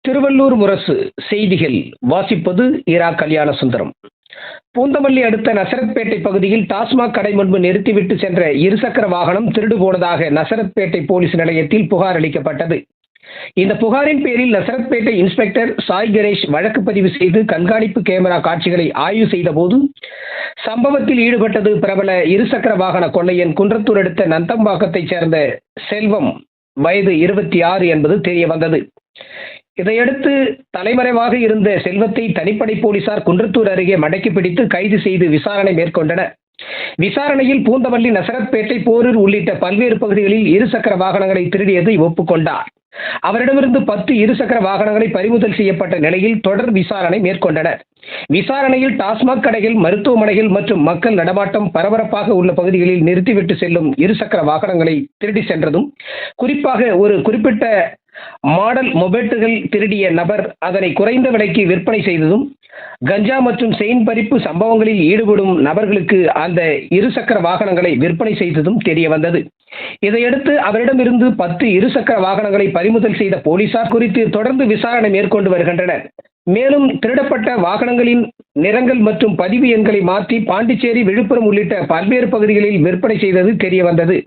திருவள்ளூர் முரசு செய்திகள் வாசிப்பது இரா கல்யாணசுந்தரம். பூந்தமல்லி அடுத்த நசரத்பேட்டை பகுதியில் டாஸ்மாக் கடை முன்பு நிறுத்திவிட்டு சென்ற இருசக்கர வாகனம் திருடு போனதாக நசரத்பேட்டை போலீஸ் நிலையத்தில் புகார் அளிக்கப்பட்டது. இந்த புகாரின் பேரில் நசரத்பேட்டை இன்ஸ்பெக்டர் சாய் கணேஷ் வழக்கு பதிவு செய்து கண்காணிப்பு கேமரா காட்சிகளை ஆய்வு செய்தபோது சம்பவத்தில் ஈடுபட்டது பிரபல இருசக்கர வாகன கொள்ளையன் குன்றத்தூர் அடுத்த நந்தம்பாக்கத்தைச் சேர்ந்த செல்வம், வயது 26 என்பது தெரிய வந்தது. இதையடுத்து தலைமறைவாக இருந்த செல்வத்தை தனிப்படை போலீசார் குன்றத்தூர் அருகே மடக்கி பிடித்து கைது செய்து விசாரணை மேற்கொண்டனர். விசாரணையில் பூந்தமல்லி, நசரத்பேட்டை, போரூர் உள்ளிட்ட பல்வேறு பகுதிகளில் இருசக்கர வாகனங்களை திருடியதை ஒப்புக்கொண்டார். அவரிடமிருந்து 10 இருசக்கர வாகனங்களை பறிமுதல் செய்யப்பட்ட நிலையில் தொடர் விசாரணை மேற்கொண்டனர். விசாரணையில் டாஸ்மாக் கடைகள், மருத்துவமனைகள் மற்றும் மக்கள் நடமாட்டம் பரபரப்பாக உள்ள பகுதிகளில் நிறுத்திவிட்டு செல்லும் இருசக்கர வாகனங்களை திருடி சென்றதும், குறிப்பாக ஒரு குறிப்பிட்ட மாடல் மொபெட்டுகள் திருடிய நபர் அதனை குறைந்த விலைக்கு விற்பனை செய்ததும், கஞ்சா மற்றும் செயின் பறிப்பு சம்பவங்களில் ஈடுபடும் நபர்களுக்கு அந்த இருசக்கர வாகனங்களை விற்பனை செய்ததும் தெரிய வந்தது. இதையடுத்து அவரிடமிருந்து 10 இருசக்கர வாகனங்களை பறிமுதல் செய்த போலீசார் குறித்து தொடர்ந்து விசாரணை மேற்கொண்டு வருகின்றனர். மேலும் திருடப்பட்ட வாகனங்களின் நிறங்கள் மற்றும் பதிவு எண்களை மாற்றி பாண்டிச்சேரி, விழுப்புரம் உள்ளிட்ட பல்வேறு பகுதிகளில் விற்பனை செய்தது தெரிய வந்தது.